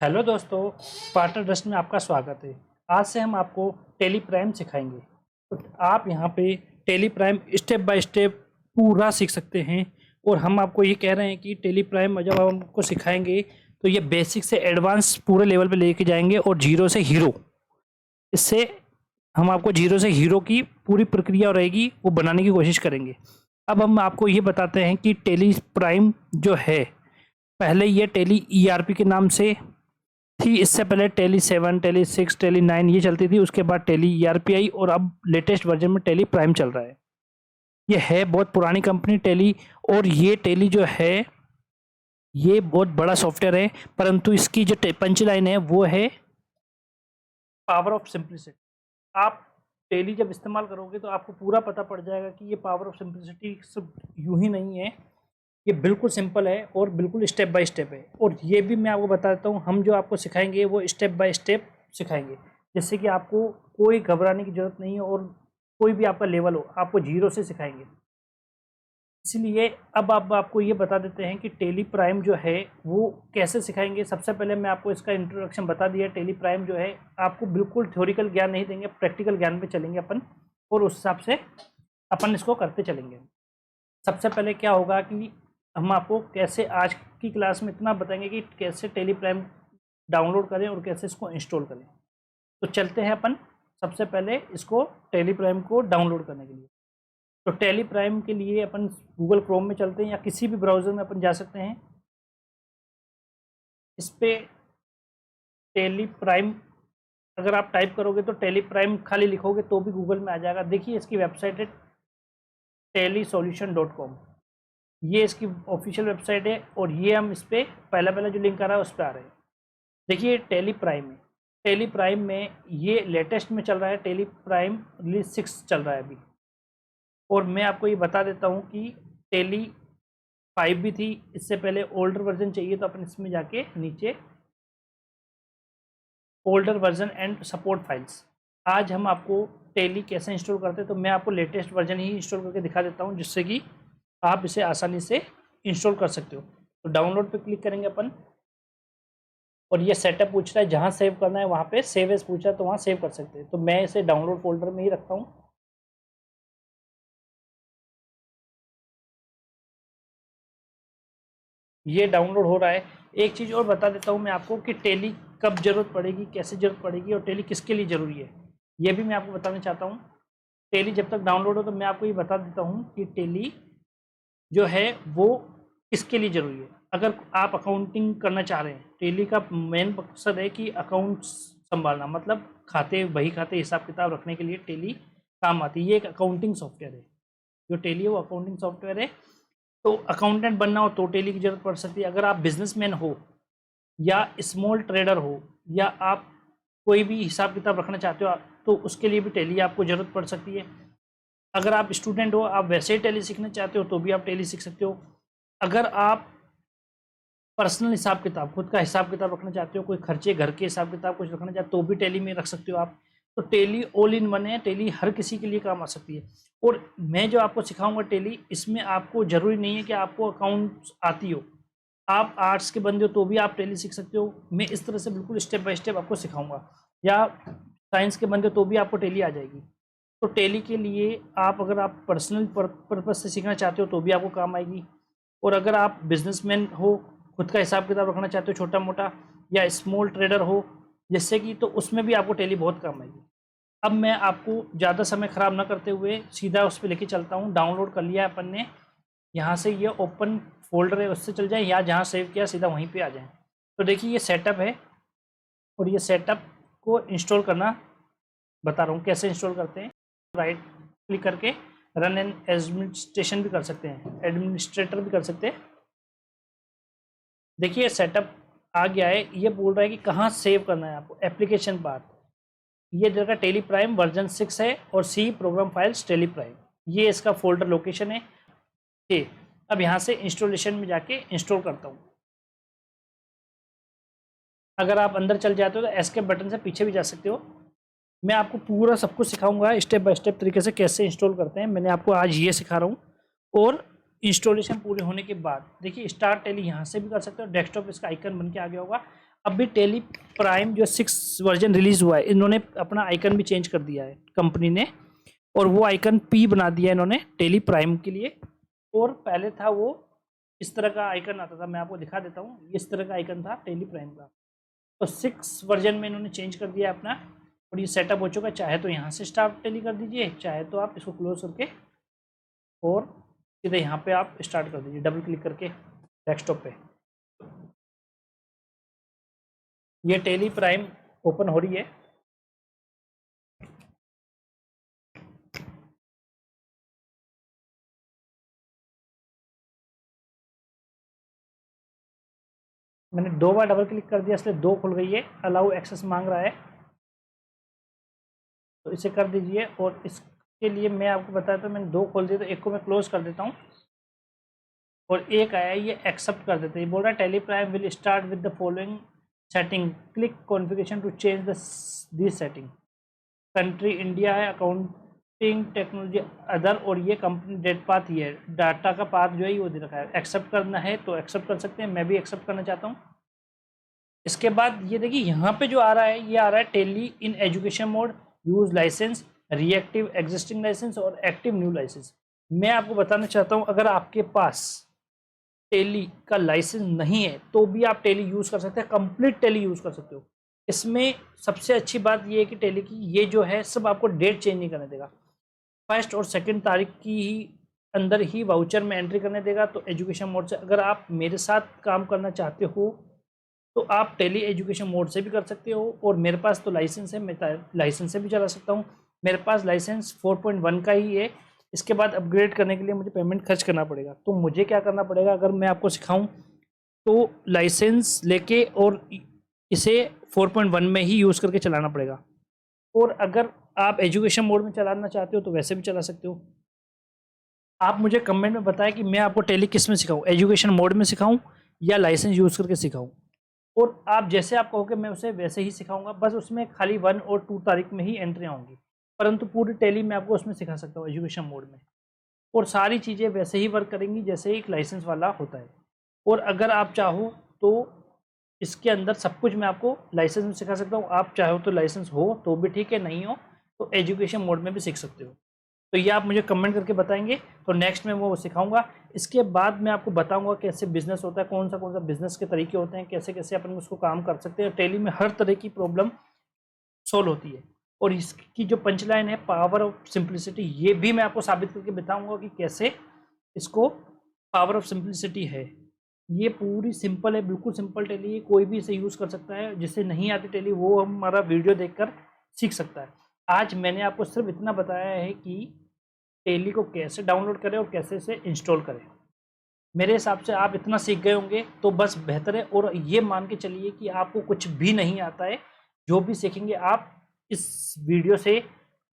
Hello दोस्तों, partner dust में आपका स्वागत है। आज से हम आपको टेली प्राइम सिखाएंगे। तो आप यहाँ पे Tally Prime step by step पूरा सीख सकते हैं। और हम आपको ये कह रहे हैं कि टेली प्राइम जब हम आपको सिखाएंगे तो ये बेसिक से एडवांस पूरे लेवल पे लेके जाएंगे और जीरो से हीरो। इससे हम आपको जीरो से हीरो की पूरी प्रक्रिया रहेगी वो बनाने की कोशिश करेंगे। अब हम आपको ये बताते हैं कि टेली प्राइम जो है, पहले ये टेली ईआरपी के नाम से थी। इससे पहले टेली 7, टेली 6, टेली 9 ये चलती थी। उसके बाद टेली ईआरपी आई और अब लेटेस्ट वर्जन में टेली प्राइम चल रहा है। ये है बहुत पुरानी कंपनी टेली। और ये टेली जो है ये बहुत बड़ा सॉफ्टवेयर है, परंतु इसकी जो पंच लाइन है वो है पावर ऑफ सिंप्लिसिटी। आप टेली जब इस्तेमाल करोगे तो आपको पूरा पता पड़ जाएगा कि ये पावर ऑफ सिंप्लिसिटी सिर्फ यूं ही नहीं है, ये बिल्कुल सिंपल है और बिल्कुल स्टेप बाय स्टेप है। और ये भी मैं आपको बता देता हूँ, हम जो आपको सिखाएंगे वो स्टेप बाय स्टेप सिखाएंगे, जिससे कि आपको कोई घबराने की ज़रूरत नहीं है और कोई भी आपका लेवल हो आपको जीरो से सिखाएंगे। इसलिए अब आपको ये बता देते हैं कि टेली प्राइम जो है वो कैसे सिखाएंगे। सबसे पहले मैं आपको इसका इंट्रोडक्शन बता दिया। टेली प्राइम जो है आपको बिल्कुल थ्योरिकल ज्ञान नहीं देंगे, प्रैक्टिकल ज्ञान पे चलेंगे अपन और उस हिसाब से अपन इसको करते चलेंगे। सबसे पहले क्या होगा कि हम आपको कैसे आज की क्लास में इतना बताएंगे कि कैसे टेली प्राइम डाउनलोड करें और कैसे इसको इंस्टॉल करें। तो चलते हैं अपन सबसे पहले इसको टेली प्राइम को डाउनलोड करने के लिए। तो टेली प्राइम के लिए अपन गूगल क्रोम में चलते हैं या किसी भी ब्राउज़र में अपन जा सकते हैं। इस पर टेली प्राइम अगर आप टाइप करोगे तो टेली प्राइम खाली लिखोगे तो भी गूगल में आ जाएगा। देखिए इसकी वेबसाइट है telisolution.com। ये इसकी ऑफिशियल वेबसाइट है और ये हम इस पर पहला जो लिंक आ रहा है उस पर आ रहे हैं। देखिए टेली प्राइम में, टेली प्राइम में ये लेटेस्ट में चल रहा है। टेली प्राइम रिलीज 6 चल रहा है अभी। और मैं आपको ये बता देता हूँ कि टेली 5 भी थी इससे पहले। ओल्डर वर्जन चाहिए तो अपन इसमें जाके नीचे older version and support files. आज हम आपको टेली कैसे इंस्टॉल करते हैं तो मैं आपको लेटेस्ट वर्जन ही इंस्टॉल करके दिखा देता हूँ, जिससे कि आप इसे आसानी से इंस्टॉल कर सकते हो। तो डाउनलोड पे क्लिक करेंगे अपन और ये सेटअप पूछ रहा है, जहाँ सेव करना है वहाँ पे सेव एज पूछ रहा है तो वहाँ सेव कर सकते हैं। तो मैं इसे डाउनलोड फोल्डर में ही रखता हूँ। ये डाउनलोड हो रहा है। एक चीज़ और बता देता हूँ मैं आपको कि टेली कब ज़रूरत पड़ेगी, कैसे ज़रूरत पड़ेगी और टेली किसके लिए ज़रूरी है, ये भी मैं आपको बताना चाहता हूँ। टेली जब तक डाउनलोड हो तो मैं आपको ये बता देता हूँ कि टेली जो है वो किसके लिए ज़रूरी है। अगर आप अकाउंटिंग करना चाह रहे हैं, टेली का मेन मकसद है कि अकाउंट्स संभालना, मतलब खाते बही खाते हिसाब किताब रखने के लिए टेली काम आती है। ये एक अकाउंटिंग सॉफ्टवेयर है। जो टेली है वो अकाउंटिंग सॉफ्टवेयर है। तो अकाउंटेंट बनना हो तो टेली की ज़रूरत पड़ सकती है। अगर आप बिजनेसमैन हो या स्मॉल ट्रेडर हो या आप कोई भी हिसाब किताब रखना चाहते हो तो उसके लिए भी टेली आपको ज़रूरत पड़ सकती है। अगर आप स्टूडेंट हो, आप वैसे ही टेली सीखना चाहते हो तो भी आप टेली सीख सकते हो। अगर आप पर्सनल हिसाब किताब, खुद का हिसाब किताब रखना चाहते हो, कोई खर्चे घर के हिसाब किताब कुछ रखना चाहते हो तो भी टेली में रख सकते हो आप। तो टेली ऑल इन वन है। टेली हर किसी के लिए काम आ सकती है। और मैं जो आपको सिखाऊंगा टेली, इसमें आपको ज़रूरी नहीं है कि आपको अकाउंट्स आती हो। आप आर्ट्स के बंदे हो तो भी आप टेली सीख सकते हो। मैं इस तरह से बिल्कुल स्टेप बाय स्टेप आपको सिखाऊंगा। या साइंस के बंदे हो तो भी आपको टेली आ जाएगी। तो टेली के लिए आप अगर आप पर्सनल पर्पज से सीखना चाहते हो तो भी आपको काम आएगी। और अगर आप बिजनेसमैन हो, खुद का हिसाब किताब रखना चाहते हो छोटा मोटा, या स्मॉल ट्रेडर हो जिससे कि, तो उसमें भी आपको टेली बहुत काम आएगी। अब मैं आपको ज़्यादा समय ख़राब ना करते हुए सीधा उस पर लेके चलता हूँ। डाउनलोड कर लिया है अपन ने, यहाँ से ये ओपन फोल्डर है उससे चल जाए या जहाँ सेव किया सीधा वहीं पे आ जाए। तो देखिए ये सेटअप है और ये सेटअप को इंस्टॉल करना बता रहा हूँ कैसे इंस्टॉल करते हैं। राइट क्लिक करके रन एंड एडमिनिस्ट्रेशन भी कर सकते हैं, एडमिनिस्ट्रेटर भी कर सकते हैं। देखिए सेटअप आ गया है। ये बोल रहा है कि कहाँ सेव करना है आपको, एप्लीकेशन पार्ट। ये जगह टेली प्राइम वर्जन 6 है और C program files Tally Prime, ये इसका फोल्डर लोकेशन है। ठीक, अब यहाँ से इंस्टॉलेशन में जाके इंस्टॉल करता हूँ। अगर आप अंदर चल जाते हो तो एस्केप बटन से पीछे भी जा सकते हो। मैं आपको पूरा सब कुछ सिखाऊंगा स्टेप बाय स्टेप तरीके से कैसे इंस्टॉल करते हैं। मैंने आपको आज ये सिखा रहा हूँ। और इंस्टॉलेशन पूरे होने के बाद देखिए स्टार्ट टेली यहाँ से भी कर सकते हो। डेस्कटॉप इसका आइकन बन के आ गया होगा। अभी टेली प्राइम जो 6 वर्जन रिलीज हुआ है, इन्होंने अपना आइकन भी चेंज कर दिया है कंपनी ने, और वो आइकन पी बना दिया है इन्होंने टेली प्राइम के लिए। और पहले था वो इस तरह का आइकन आता था, मैं आपको दिखा देता हूँ, इस तरह का आइकन था टेली प्राइम का। तो 6 वर्जन में इन्होंने चेंज कर दिया अपना, और ये सेटअप हो चुका है। चाहे तो यहाँ से स्टार्ट टेली कर दीजिए, चाहे तो आप इसको क्लोज करके और सीधे यहाँ पे आप स्टार्ट कर दीजिए डबल क्लिक करके डेस्कटॉप पे। ये टेली प्राइम ओपन हो रही है। मैंने 2 बार डबल क्लिक कर दिया, इसलिए 2 खुल गई है। अलाउ एक्सेस मांग रहा है, तो इसे कर दीजिए। और इसके लिए मैं आपको बताया था, मैंने 2 खोल दिए, तो एक को मैं क्लोज कर देता हूँ और एक आया ये एक्सेप्ट कर देते हैं। बोल रहा है Tally Prime will start with the following setting, click configuration to change this setting. Country India है, अकाउंटिंग टेक्नोलॉजी अदर, और ये कंपनी डेट पाथ ये है, डाटा का पाथ जो है वो दे रखा है। एक्सेप्ट करना है तो एक्सेप्ट कर सकते हैं, मैं भी एक्सेप्ट करना चाहता हूँ। इसके बाद ये देखिए यहाँ पे जो आ रहा है, ये आ रहा है Tally in education mode, use license, reactive existing license और एक्टिव न्यू लाइसेंस। मैं आपको बताना चाहता हूँ, अगर आपके पास टेली का लाइसेंस नहीं है तो भी आप टेली यूज़ कर सकते हैं, कंप्लीट टेली यूज़ कर सकते हो। इसमें सबसे अच्छी बात ये है कि टेली की ये जो है सब आपको डेट चेंज नहीं करने देगा, 1 और 2 तारीख की ही अंदर ही वाउचर में एंट्री करने देगा। तो एजुकेशन मोड से अगर आप मेरे साथ काम करना चाहते हो तो आप टेली एजुकेशन मोड से भी कर सकते हो। और मेरे पास तो लाइसेंस है, मैं लाइसेंस से भी चला सकता हूँ। मेरे पास लाइसेंस 4.1 का ही है। इसके बाद अपग्रेड करने के लिए मुझे पेमेंट खर्च करना पड़ेगा। तो मुझे क्या करना पड़ेगा, अगर मैं आपको सिखाऊं तो लाइसेंस लेके और इसे 4.1 में ही यूज़ करके चलाना पड़ेगा। और अगर आप एजुकेशन मोड में चलाना चाहते हो तो वैसे भी चला सकते हो। आप मुझे कमेंट में बताएं कि मैं आपको टेली किस में सिखाऊं, एजुकेशन मोड में सिखाऊं या लाइसेंस यूज़ करके सिखाऊं। और आप जैसे आप कहोगे मैं उसे वैसे ही सिखाऊंगा, बस उसमें खाली 1 और 2 तारीख में ही एंट्री होंगी, परंतु पूरी टेली मैं आपको उसमें सिखा सकता हूँ एजुकेशन मोड में। और सारी चीज़ें वैसे ही वर्क करेंगी जैसे एक लाइसेंस वाला होता है। और अगर आप चाहो तो इसके अंदर सब कुछ मैं आपको लाइसेंस में सिखा सकता हूँ। आप चाहो तो लाइसेंस हो तो भी ठीक है, नहीं हो तो एजुकेशन मोड में भी सीख सकते हो। तो ये आप मुझे कमेंट करके बताएंगे, तो नेक्स्ट में वो सिखाऊंगा। इसके बाद मैं आपको बताऊंगा कैसे बिजनेस होता है, कौन सा बिजनेस के तरीके होते हैं, कैसे कैसे अपन उसको काम कर सकते हैं। टेली में हर तरह की प्रॉब्लम सॉल्व होती है। और इसकी जो पंचलाइन है पावर ऑफ सिंप्लिसिटी, ये भी मैं आपको साबित करके बताऊंगा कि कैसे इसको पावर ऑफ सिंप्लिसिटी है। ये पूरी सिंपल है, बिल्कुल सिंपल टेली है, कोई भी इसे यूज़ कर सकता है। जिसे नहीं आती टेली वो हमारा वीडियो देखकर सीख सकता है। आज मैंने आपको सिर्फ इतना बताया है कि टेली को कैसे डाउनलोड करें और कैसे इसे इंस्टॉल करें। मेरे हिसाब से आप इतना सीख गए होंगे तो बस बेहतर है। और ये मान के चलिए कि आपको कुछ भी नहीं आता है, जो भी सीखेंगे आप इस वीडियो से,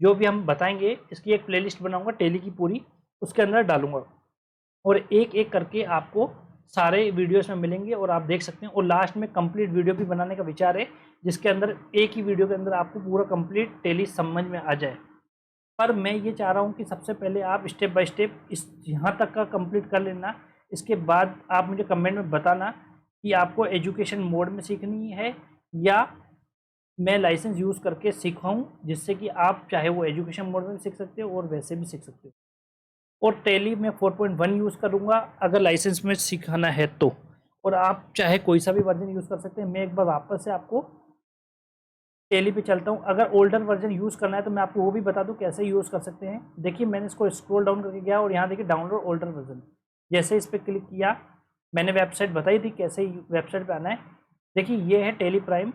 जो भी हम बताएंगे इसकी एक प्लेलिस्ट बनाऊंगा टेली की पूरी, उसके अंदर डालूंगा और एक एक करके आपको सारे वीडियोस में मिलेंगे और आप देख सकते हैं। और लास्ट में कंप्लीट वीडियो भी बनाने का विचार है, जिसके अंदर एक ही वीडियो के अंदर आपको पूरा कंप्लीट टेली समझ में आ जाए। पर मैं ये चाह रहा हूँ कि सबसे पहले आप स्टेप बाय स्टेप इस यहाँ तक का कंप्लीट कर लेना। इसके बाद आप मुझे कमेंट में बताना कि आपको एजुकेशन मोड में सीखनी है या मैं लाइसेंस यूज़ करके सिखाऊं, जिससे कि आप चाहे वो एजुकेशन मोड में भी सीख सकते हो और वैसे भी सीख सकते हो। और टेली में 4.1 यूज़ करूँगा अगर लाइसेंस में सिखाना है तो। और आप चाहे कोई सा भी वर्जन यूज़ कर सकते हैं। मैं एक बार वापस से आपको टेली पे चलता हूँ। अगर ओल्डर वर्जन यूज़ करना है तो मैं आपको वो भी बता दूँ कैसे यूज़ कर सकते हैं। देखिए मैंने इसको स्क्रॉल डाउन करके गया और यहाँ देखिए डाउनलोड ओल्डर वर्जन, जैसे इस पर क्लिक किया, मैंने वेबसाइट बताई थी कैसे वेबसाइट पे आना है। देखिए ये है टेली प्राइम,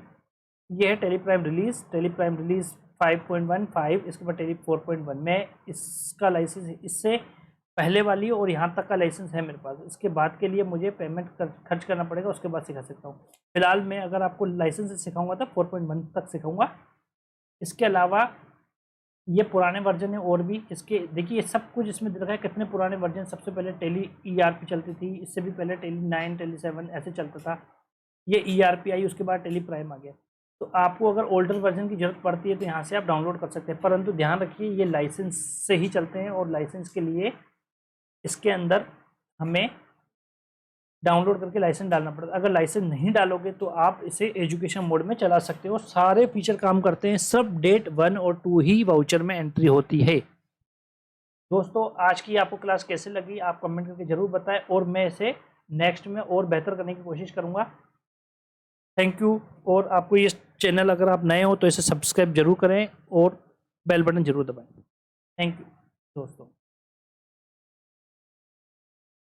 ये है Tally Prime release, Tally Prime release 5.15, इसके बाद टेली 4.1। मैं इसका लाइसेंस इससे पहले वाली और यहाँ तक का लाइसेंस है मेरे पास। इसके बाद के लिए मुझे पेमेंट खर्च करना पड़ेगा, उसके बाद सिखा सकता हूँ। फिलहाल मैं अगर आपको लाइसेंस से सिखाऊंगा तो 4.1 तक सिखाऊंगा। इसके अलावा ये पुराने वर्जन है और भी इसके, देखिए सब कुछ इसमें दे रखा है कितने पुराने वर्जन। सबसे पहले टेली ERP चलती थी, इससे भी पहले टेली 9, टेली 7 ऐसे चलता था। ये ERP आई, उसके बाद टेली प्राइम आ गया। तो आपको अगर ओल्डर वर्जन की ज़रूरत पड़ती है तो यहाँ से आप डाउनलोड कर सकते हैं, परंतु ध्यान रखिए ये लाइसेंस से ही चलते हैं और लाइसेंस के लिए इसके अंदर हमें डाउनलोड करके लाइसेंस डालना पड़ता है। अगर लाइसेंस नहीं डालोगे तो आप इसे एजुकेशन मोड में चला सकते हो। सारे फीचर काम करते हैं, सब डेट 1 और 2 ही वाउचर में एंट्री होती है। दोस्तों आज की आपको क्लास कैसे लगी आप कमेंट करके ज़रूर बताएं और मैं इसे नेक्स्ट में और बेहतर करने की कोशिश करूँगा। Thank you. और आपको ये चैनल अगर आप नए हो तो इसे सब्सक्राइब जरूर करें और बेल बटन जरूर दबाएं। थैंक यू दोस्तों।